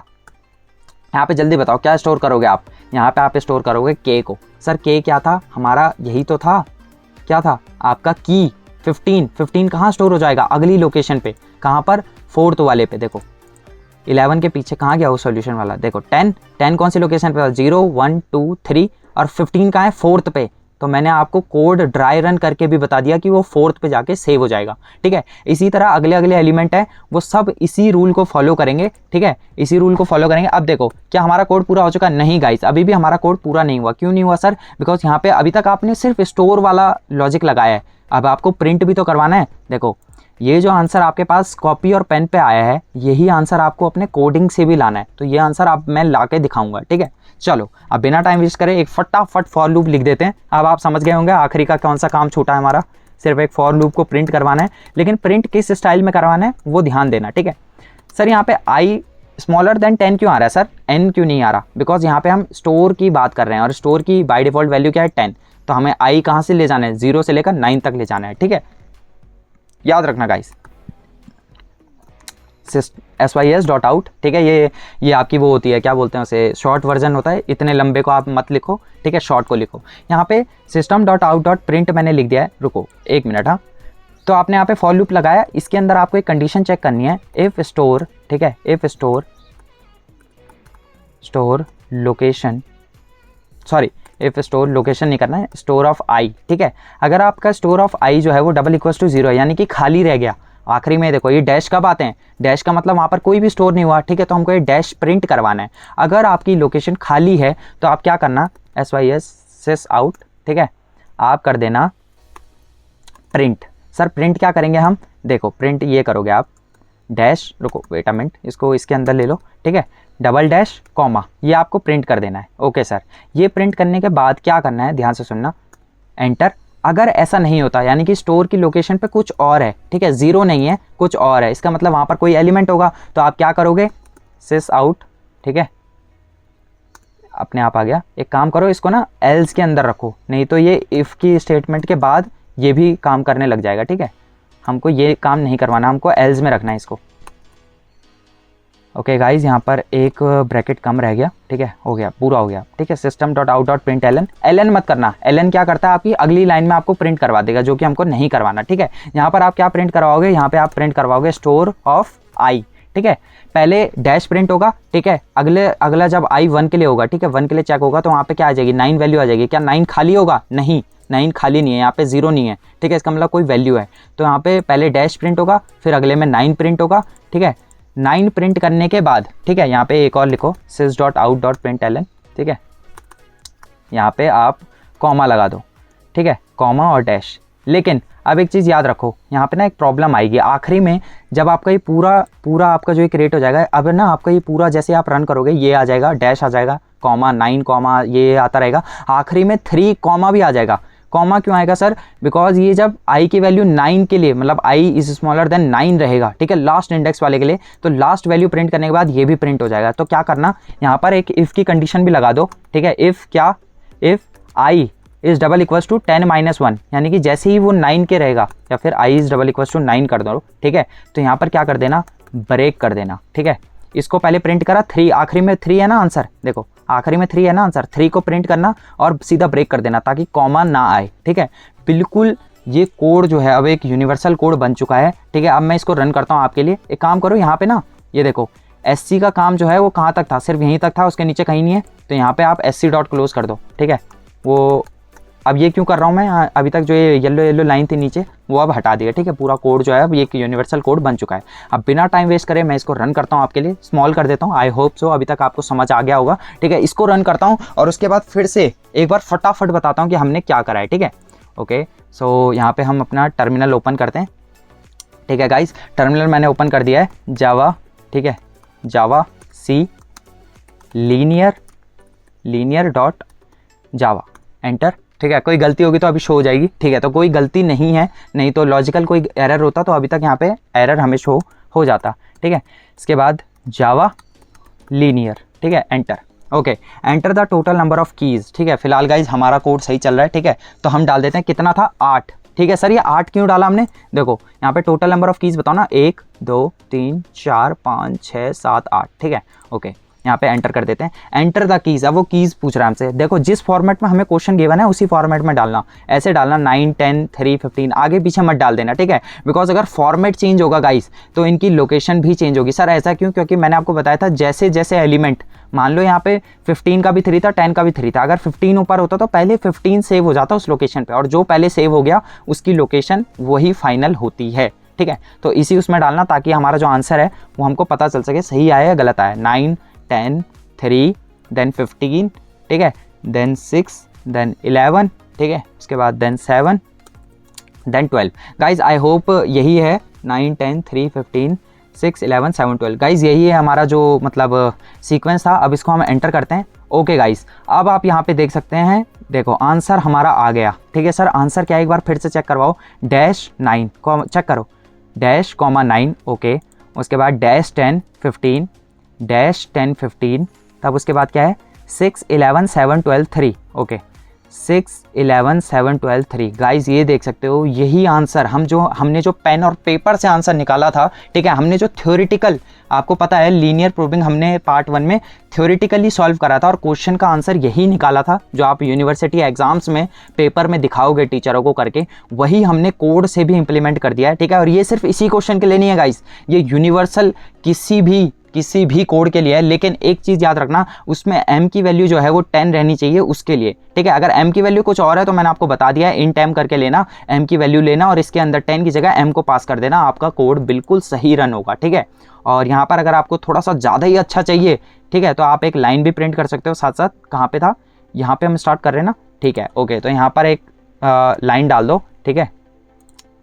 यहाँ पे जल्दी बताओ क्या स्टोर करोगे आप, यहाँ पे आप स्टोर करोगे के को। सर के क्या था हमारा, यही तो था, क्या था आपका की 15 कहाँ स्टोर हो जाएगा, अगली लोकेशन पे, कहाँ पर, 4th वाले पे। देखो 11 के पीछे कहाँ गया वो सॉल्यूशन वाला, देखो 10 कौन सी लोकेशन पे था, 0 1 2 3, और 15 कहाँ है 4th पे। तो मैंने आपको कोड ड्राई रन करके भी बता दिया कि वो 4th पे जाके सेव हो जाएगा, ठीक है। इसी तरह अगले अगले एलिमेंट है वो सब इसी रूल को फॉलो करेंगे, ठीक है, इसी रूल को फॉलो करेंगे। अब देखो क्या हमारा कोड पूरा हो चुका, नहीं गाइस, अभी भी हमारा कोड पूरा नहीं हुआ। क्यों नहीं हुआ सर, बिकॉज यहाँ पे अभी तक आपने सिर्फ स्टोर वाला लॉजिक लगाया है, अब आपको प्रिंट भी तो करवाना है। देखो ये जो आंसर आपके पास कॉपी और पेन पे आया है, यही आंसर आपको अपने कोडिंग से भी लाना है, तो ये आंसर आप मैं ला के दिखाऊंगा, ठीक है। चलो अब बिना टाइम वेस्ट करे एक फटाफट फॉर लूप लिख देते हैं। अब आप समझ गए होंगे आखिरी का कौन सा काम छूटा है हमारा, सिर्फ एक फॉर लूप को प्रिंट करवाना है, लेकिन प्रिंट किस स्टाइल में करवाना है वो ध्यान देना, ठीक है। सर यहाँ पे आई <10 क्यों आ रहा है सर, n क्यों नहीं आ रहा, बिकॉज यहाँ पे हम स्टोर की बात कर रहे हैं और स्टोर की बाय डिफॉल्ट वैल्यू क्या है 10, तो हमें आई कहाँ से ले जाना है, 0 से लेकर 9 तक ले जाना है, ठीक है, याद रखना गाइस। sys.out, ठीक है, ये आपकी वो होती है, क्या बोलते हैं उसे, शॉर्ट वर्जन होता है, इतने लंबे को आप मत लिखो, ठीक है, शॉर्ट को लिखो। यहाँ पे system.out.print मैंने लिख दिया है, रुको 1 मिनट, हाँ। तो आपने यहाँ पे फॉर लूप लगाया, इसके अंदर आपको एक कंडीशन चेक करनी है, इफ स्टोर, ठीक है, if store location, sorry if store location नहीं करना है, स्टोर ऑफ आई, ठीक है। अगर आपका स्टोर ऑफ आई जो है वो =0 है, यानी कि खाली रह गया, आखिरी में देखो ये डैश कब आते हैं, डैश का मतलब वहाँ पर कोई भी स्टोर नहीं हुआ, ठीक है, तो हमको ये डैश प्रिंट करवाना है। अगर आपकी लोकेशन खाली है तो आप क्या करना, sys.out, ठीक है, आप कर देना प्रिंट। सर प्रिंट क्या करेंगे हम, देखो प्रिंट ये करोगे आप, डैश, रुको वेट अ मिनट, इसको इसके अंदर ले लो, ठीक है, डबल >, कॉमा, ये आपको प्रिंट कर देना है। ओके सर, ये प्रिंट करने के बाद क्या करना है, ध्यान से सुनना, एंटर। अगर ऐसा नहीं होता, यानी कि स्टोर की लोकेशन पे कुछ और है, ठीक है, 0 नहीं है, कुछ और है, इसका मतलब वहाँ पर कोई एलिमेंट होगा, तो आप क्या करोगे, sys.out, ठीक है, अपने आप आ गया। एक काम करो, इसको ना एल्स के अंदर रखो, नहीं तो ये इफ़ की स्टेटमेंट के बाद ये भी काम करने लग जाएगा, ठीक है, हमको ये काम नहीं करवाना, हमको एल्स में रखना है इसको। ओके गाइज, यहाँ पर एक ब्रैकेट कम रह गया, ठीक है, हो गया, पूरा हो गया, ठीक है। system.out.println, ln मत करना, ln क्या करता है आपकी अगली लाइन में आपको प्रिंट करवा देगा, जो कि हमको नहीं करवाना, ठीक है। यहाँ पर आप क्या प्रिंट करवाओगे, यहाँ पे आप प्रिंट करवाओगे स्टोर ऑफ आई, ठीक है, पहले डैश प्रिंट होगा, ठीक है, अगला जब आई 1 के लिए होगा, ठीक है, 1 के लिए चेक होगा, तो वहाँ पे क्या आ जाएगी, 9 वैल्यू आ जाएगी। क्या 9 खाली होगा, नहीं, 9 खाली नहीं है, यहाँ पे 0 नहीं है, ठीक है, इसका मतलब कोई वैल्यू है, तो यहाँ पे पहले डैश प्रिंट होगा, फिर अगले में 9 प्रिंट होगा, ठीक है। 9 प्रिंट करने के बाद, ठीक है, यहाँ पे एक और लिखो, sys.out.println, ठीक है, यहाँ पे आप कॉमा लगा दो, ठीक है, कॉमा और डैश। लेकिन अब एक चीज़ याद रखो, यहाँ पे ना एक प्रॉब्लम आएगी आखिरी में, जब आपका ये पूरा आपका जो एक क्रिएट हो जाएगा, अब ना आपका ये पूरा जैसे आप रन करोगे ये आ जाएगा, डैश आ जाएगा, कॉमा 9 कॉमा ये आता रहेगा, आखिरी में 3 कॉमा भी आ जाएगा। कॉमा क्यों आएगा सर? बिकॉज ये जब i की वैल्यू 9 के लिए, मतलब i इज स्मॉलर देन 9 रहेगा, ठीक है, लास्ट इंडेक्स वाले के लिए, तो लास्ट वैल्यू प्रिंट करने के बाद ये भी प्रिंट हो जाएगा। तो क्या करना, यहाँ पर एक इफ़ की कंडीशन भी लगा दो, ठीक है, इफ़ क्या, if i is double equals to 10-1, यानी कि जैसे ही वो 9 के रहेगा, या फिर i is double equals to 9 कर दो, ठीक है, तो यहाँ पर क्या कर देना, ब्रेक कर देना, ठीक है। इसको पहले प्रिंट करा 3, आखिरी में 3 है ना आंसर, देखो आखिरी में 3 है ना आंसर, 3 को प्रिंट करना और सीधा ब्रेक कर देना ताकि कॉमा ना आए, ठीक है। बिल्कुल ये कोड जो है अब एक यूनिवर्सल कोड बन चुका है, ठीक है। अब मैं इसको रन करता हूँ आपके लिए। एक काम करो, यहाँ पे ना ये देखो SC का काम जो है वो कहाँ तक था, सिर्फ यहीं तक था, उसके नीचे कहीं नहीं है, तो यहाँ पे आप SC डॉट क्लोज कर दो, ठीक है। वो अब ये क्यों कर रहा हूँ मैं, अभी तक जो ये येलो लाइन थी नीचे वो अब हटा दिया, ठीक है। पूरा कोड जो है अब ये एक यूनिवर्सल कोड बन चुका है। अब बिना टाइम वेस्ट करे मैं इसको रन करता हूँ आपके लिए, स्मॉल कर देता हूँ, आई होप सो अभी तक आपको समझ आ गया होगा, ठीक है। इसको रन करता हूँ और उसके बाद फिर से एक बार फटाफट बताता हूँ कि हमने क्या करा है, ठीक है। ओके, सो यहाँ पे हम अपना टर्मिनल ओपन करते हैं, ठीक है गाइज। टर्मिनल मैंने ओपन कर दिया है, जावा, ठीक है, जावा सी लीनियर डॉट जावा, एंटर, ठीक है। कोई गलती होगी तो अभी शो हो जाएगी, ठीक है। तो कोई गलती नहीं है, नहीं तो लॉजिकल कोई एरर होता तो अभी तक यहाँ पे एरर हमें शो हो जाता, ठीक है। इसके बाद जावा लीनियर, ठीक है, enter. Okay, enter the total number of keys, ठीक है। फिलहाल गाइज हमारा कोड सही चल रहा है, ठीक है। तो हम डाल देते हैं, कितना था 8, ठीक है। सर ये 8 क्यों डाला हमने, देखो यहाँ पे टोटल नंबर ऑफ कीज़ बताओ ना, 1 2 3 4 5 6 7 8, ठीक है। ओके, यहाँ पे एंटर कर देते हैं, एंटर द कीज़। अब वो कीज़ पूछ रहा है हमसे, देखो जिस फॉर्मेट में हमें क्वेश्चन गिवन है उसी फॉर्मेट में डालना, ऐसे डालना 9 10 3 15, आगे पीछे मत डाल देना, ठीक है। बिकॉज अगर फॉर्मेट चेंज होगा गाइस तो इनकी लोकेशन भी चेंज होगी। सर ऐसा क्यों? क्योंकि मैंने आपको बताया था जैसे जैसे एलिमेंट, मान लो यहाँ पे 15 का भी 3 था, 10 का भी 3 था, अगर 15 ऊपर होता तो पहले 15 सेव हो जाता उस लोकेशन पे, और जो पहले सेव हो गया उसकी लोकेशन वही फाइनल होती है, ठीक है। तो इसी उसमें डालना ताकि हमारा जो आंसर है वो हमको पता चल सके सही आया या गलत आया। 9 10 3 देन 15, ठीक है, देन 6 देन 11, ठीक है, उसके बाद then 7 then 12। Guys I hope यही है 9 10 3 15 6 11 7 12, गाइज यही है हमारा जो मतलब सीक्वेंस था। अब इसको हम एंटर करते हैं। ओके गाइज, अब आप यहाँ पे देख सकते हैं, देखो आंसर हमारा आ गया, ठीक है। सर आंसर क्या है एक बार फिर से चेक करवाओ, -9 चेक करो, -9, ओके, उसके बाद -10 15 -10 15, तब उसके बाद क्या है 6 11 7 12 3, ओके, 6 11 7 12 3। गाइज ये देख सकते हो यही आंसर हमने जो पेन और पेपर से आंसर निकाला था, ठीक है। हमने जो थ्योरेटिकल, आपको पता है लीनियर प्रूविंग हमने पार्ट 1 में थ्योरेटिकली सॉल्व करा था और क्वेश्चन का आंसर यही निकाला था जो आप यूनिवर्सिटी एग्जाम्स में पेपर में दिखाओगे टीचरों को करके, वही हमने कोड से भी इंप्लीमेंट कर दिया है, ठीक है। और ये सिर्फ इसी क्वेश्चन के लिए नहीं है गाइज, ये यूनिवर्सल किसी भी कोड के लिए है। लेकिन एक चीज़ याद रखना, उसमें m की वैल्यू जो है वो 10 रहनी चाहिए उसके लिए, ठीक है। अगर m की वैल्यू कुछ और है तो मैंने आपको बता दिया है, इंट m करके लेना, m की वैल्यू लेना और इसके अंदर 10 की जगह m को पास कर देना, आपका कोड बिल्कुल सही रन होगा, ठीक है। और यहाँ पर अगर आपको थोड़ा सा ज़्यादा ही अच्छा चाहिए, ठीक है, तो आप एक लाइन भी प्रिंट कर सकते हो साथ साथ। कहाँ पे था, यहाँ पे हम स्टार्ट कर रहे हैं ना, ठीक है। ओके, तो यहाँ पर एक लाइन डाल दो, ठीक है।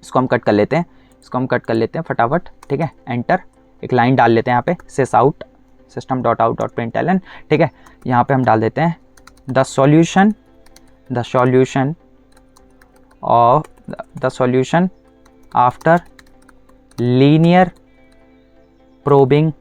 इसको हम कट कर लेते हैं, फटाफट, ठीक है। एंटर, एक लाइन डाल लेते हैं यहाँ पे, सिस आउट system.out.println, ठीक है। यहाँ पे हम डाल देते हैं the solution after linear probing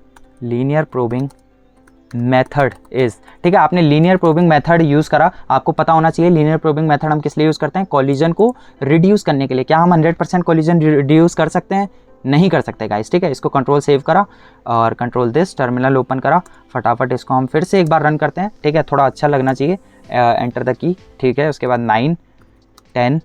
method is, ठीक है। आपने लीनियर प्रोबिंग मेथड यूज़ करा, आपको पता होना चाहिए लीनियर प्रोबिंग मेथड हम किस लिए यूज़ करते हैं, कॉलिजन को रिड्यूस करने के लिए। क्या हम 100% कॉलिजन रिड्यूस कर सकते हैं? नहीं कर सकते गाइस, ठीक है। इसको कंट्रोल सेव करा और कंट्रोल दिस, टर्मिनल ओपन करा, फटाफट इसको हम फिर से एक बार रन करते हैं, ठीक है, थोड़ा अच्छा लगना चाहिए। एंटर द की, ठीक है। उसके बाद 9 10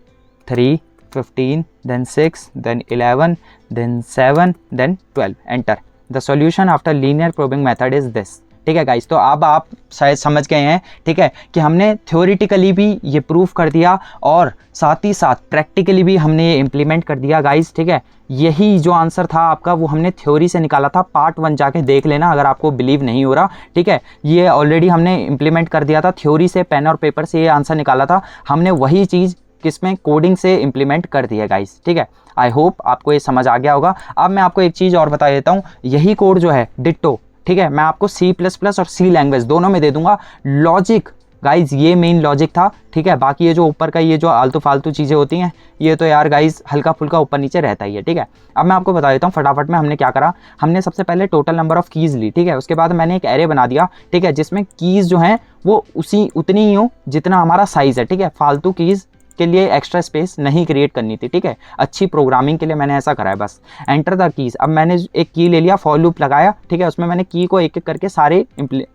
3 15 then 6 then 11 then 7 then 12, enter. The solution after linear probing method is this, ठीक है गाइस। तो अब आप शायद समझ गए हैं, ठीक है, कि हमने थ्योरेटिकली भी ये प्रूफ कर दिया और साथ ही साथ प्रैक्टिकली भी हमने ये इम्प्लीमेंट कर दिया गाइस, ठीक है। यही जो आंसर था आपका वो हमने थ्योरी से निकाला था, पार्ट 1 जाके देख लेना अगर आपको बिलीव नहीं हो रहा, ठीक है। ये ऑलरेडी हमने इम्प्लीमेंट कर दिया था थ्योरी से, पेन और पेपर से ये आंसर निकाला था हमने, वही चीज़ किसमें, कोडिंग से इम्प्लीमेंट कर दिया गाइस, ठीक है। आई होप आपको ये समझ आ गया होगा। अब मैं आपको एक चीज़ और बता देता हूँ, यही कोड जो है डिट्टो, ठीक है, मैं आपको C++ और C लैंग्वेज दोनों में दे दूंगा। लॉजिक गाइज ये मेन लॉजिक था, ठीक है। बाकी ये जो ऊपर का ये जो आलतू फालतू चीज़ें होती हैं ये तो यार गाइज हल्का फुल्का ऊपर नीचे रहता ही है, ठीक है। अब मैं आपको बता देता हूँ फटाफट में हमने क्या करा। हमने सबसे पहले टोटल नंबर ऑफ कीज़ ली, ठीक है। उसके बाद मैंने एक एरे बना दिया, ठीक है, जिसमें कीज़ जो हैं वो उतनी ही हो जितना हमारा साइज़ है, ठीक है। फालतू कीज़ के लिए एक्स्ट्रा स्पेस नहीं क्रिएट करनी थी, ठीक है। अच्छी प्रोग्रामिंग के लिए मैंने ऐसा करा है बस। एंटर द कीज़, अब मैंने एक की ले लिया, फॉर लूप लगाया, ठीक है। उसमें मैंने की को एक एक करके सारे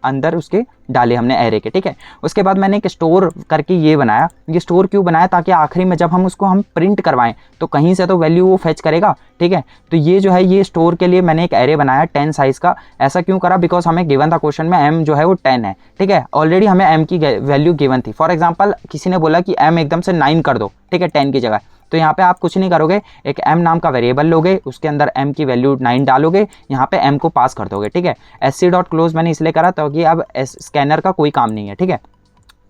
अंदर उसके डाले हमने एरे के, ठीक है। उसके बाद मैंने एक स्टोर करके ये बनाया। ये स्टोर क्यों बनाया, ताकि आखिरी में जब हम उसको प्रिंट करवाएं तो कहीं से तो वैल्यू वो फेच करेगा, ठीक है। तो ये जो है ये स्टोर के लिए मैंने एक एरे बनाया 10 साइज़ का। ऐसा क्यों करा, बिकॉज हमें गिवन था क्वेश्चन में m जो है वो 10 है, ठीक है। ऑलरेडी हमें m की वैल्यू गिवन थी। फॉर एग्जाम्पल किसी ने बोला कि m एकदम से 9 कर दो, ठीक है, 10 की जगह, तो यहाँ पे आप कुछ नहीं करोगे, एक m नाम का वेरिएबल लोगे, उसके अंदर m की वैल्यू 9 डालोगे, यहाँ पे m को पास कर दोगे, ठीक है। sc.close मैंने इसलिए करा ताकि अब स्कैनर का कोई काम नहीं है, ठीक है।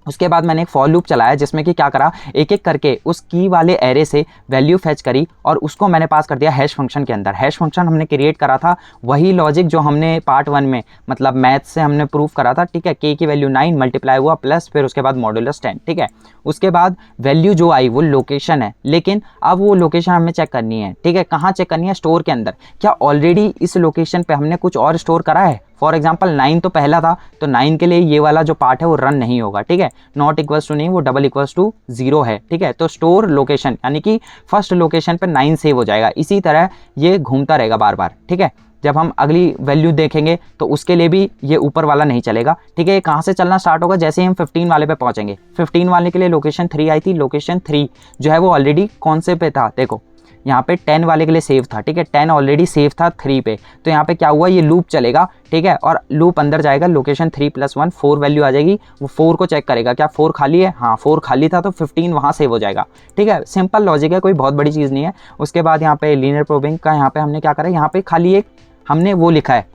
उसके बाद मैंने एक फॉर लूप चलाया जिसमें कि क्या करा, एक एक करके उस की वाले एरे से वैल्यू फेच करी और उसको मैंने पास कर दिया हैश फंक्शन के अंदर। हैश फंक्शन हमने क्रिएट करा था वही लॉजिक जो हमने पार्ट 1 में मतलब मैथ से हमने प्रूफ करा था, ठीक है। के की वैल्यू 9 मल्टीप्लाई हुआ प्लस फिर उसके बाद मॉड्यूलस 10, ठीक है। उसके बाद वैल्यू जो आई वो लोकेशन है, लेकिन अब वो लोकेशन हमें चेक करनी है, ठीक है। कहाँ चेक करनी है, स्टोर के अंदर। क्या ऑलरेडी इस लोकेशन पे हमने कुछ और स्टोर करा है। फॉर एग्जाम्पल 9 तो पहला था, तो 9 के लिए ये वाला जो पार्ट है वो रन नहीं होगा, ठीक है। नॉट इक्वल्स टू नहीं, वो डबल इक्वल्स टू 0 है, ठीक है। तो स्टोर लोकेशन यानी कि फर्स्ट लोकेशन पे 9 सेव हो जाएगा। इसी तरह ये घूमता रहेगा बार बार, ठीक है। जब हम अगली वैल्यू देखेंगे तो उसके लिए भी ये ऊपर वाला नहीं चलेगा, ठीक है। कहाँ से चलना स्टार्ट होगा, जैसे ही हम 15 वाले पे पहुंचेंगे। 15 वाले के लिए लोकेशन 3 आई थी, लोकेशन 3 जो है वो ऑलरेडी कौन से पे था, देखो यहाँ पे 10 वाले के लिए सेव था, ठीक है। 10 ऑलरेडी सेव था 3 पे, तो यहाँ पे क्या हुआ, ये लूप चलेगा, ठीक है। और लूप अंदर जाएगा, लोकेशन 3 + 1 4 वैल्यू आ जाएगी। वो 4 को चेक करेगा, क्या 4 खाली है, हाँ 4 खाली था, तो 15 वहाँ सेव हो जाएगा, ठीक है। सिंपल लॉजिक है, कोई बहुत बड़ी चीज़ नहीं है। उसके बाद यहाँ पे लीनियर प्रोबिंग का यहाँ पे हमने क्या करा, यहाँ पे खाली एक हमने वो लिखा है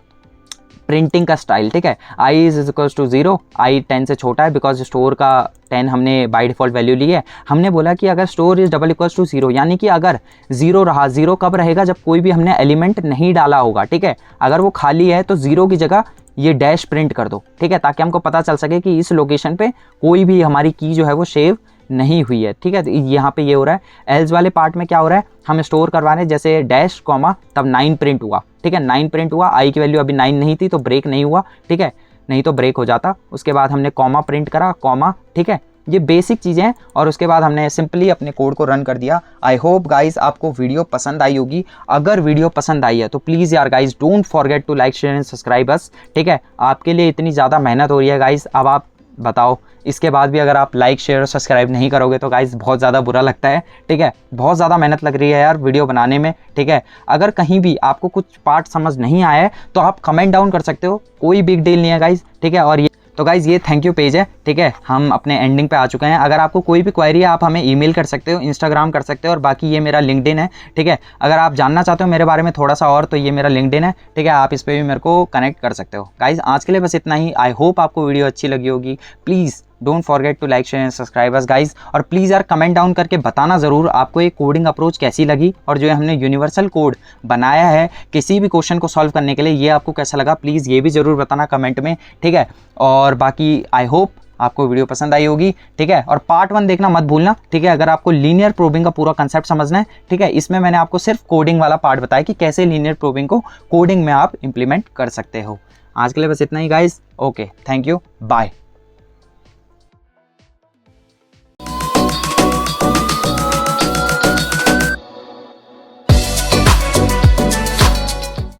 प्रिंटिंग का स्टाइल, ठीक है। i is equals to 0, i 10 से छोटा है बिकॉज स्टोर का 10 हमने बाय डिफ़ॉल्ट वैल्यू ली है। हमने बोला कि अगर store is double equals to 0 यानी कि अगर 0 रहा, 0 कब रहेगा, जब कोई भी हमने एलिमेंट नहीं डाला होगा, ठीक है। अगर वो खाली है तो 0 की जगह ये डैश प्रिंट कर दो, ठीक है, ताकि हमको पता चल सके कि इस लोकेशन पे कोई भी हमारी की जो है वो सेव नहीं हुई है, ठीक है। तो यहाँ पे ये हो रहा है। एल्स वाले पार्ट में क्या हो रहा है, हम स्टोर करवा रहे हैं, जैसे डैश कॉमा तब 9 प्रिंट हुआ, ठीक है। 9 प्रिंट हुआ, आई की वैल्यू अभी 9 नहीं थी तो ब्रेक नहीं हुआ, ठीक है, नहीं तो ब्रेक हो जाता। उसके बाद हमने कॉमा प्रिंट करा, कॉमा, ठीक है। ये बेसिक चीज़ें हैं और उसके बाद हमने सिंपली अपने कोड को रन कर दिया। आई होप गाइज आपको वीडियो पसंद आई होगी। अगर वीडियो पसंद आई है तो प्लीज़ यार guys don't forget to like share and subscribe us, ठीक है। आपके लिए इतनी ज़्यादा मेहनत हो रही है गाइज, अब आप बताओ इसके बाद भी अगर आप लाइक शेयर और सब्सक्राइब नहीं करोगे तो गाइज बहुत ज़्यादा बुरा लगता है, ठीक है। बहुत ज़्यादा मेहनत लग रही है यार वीडियो बनाने में, ठीक है। अगर कहीं भी आपको कुछ पार्ट समझ नहीं आया है तो आप कमेंट डाउन कर सकते हो, कोई बिग डील नहीं है गाइज, ठीक है। और ये तो गाइज़ ये थैंक यू पेज है, ठीक है। हम अपने एंडिंग पे आ चुके हैं। अगर आपको कोई भी क्वेरी है आप हमें ईमेल कर सकते हो, इंस्टाग्राम कर सकते हो, और बाकी ये मेरा लिंक्डइन है, ठीक है। अगर आप जानना चाहते हो मेरे बारे में थोड़ा सा और तो ये मेरा लिंक्डइन है, ठीक है। आप इस पर भी मेरे को कनेक्ट कर सकते हो। गाइज़ आज के लिए बस इतना ही। आई होप आपको वीडियो अच्छी लगी होगी। Please don't forget to like share and subscribe us guys. और प्लीज़ यार कमेंट डाउन करके बताना ज़रूर आपको ये कोडिंग अप्रोच कैसी लगी, और जो है हमने यूनिवर्सल कोड बनाया है किसी भी क्वेश्चन को सॉल्व करने के लिए, ये आपको कैसा लगा प्लीज़ ये भी ज़रूर बताना कमेंट में, ठीक है। और बाकी आई होप आपको वीडियो पसंद आई होगी, ठीक है। और पार्ट 1 देखना मत भूलना, ठीक है। अगर आपको लीनियर प्रोबिंग का पूरा कंसेप्ट समझना है, ठीक है, इसमें मैंने आपको सिर्फ कोडिंग वाला पार्ट बताया कि कैसे लीनियर प्रोबिंग को कोडिंग में आप इंप्लीमेंट कर सकते हो। आज के लिए बस इतना ही guys. Okay, thank you, bye.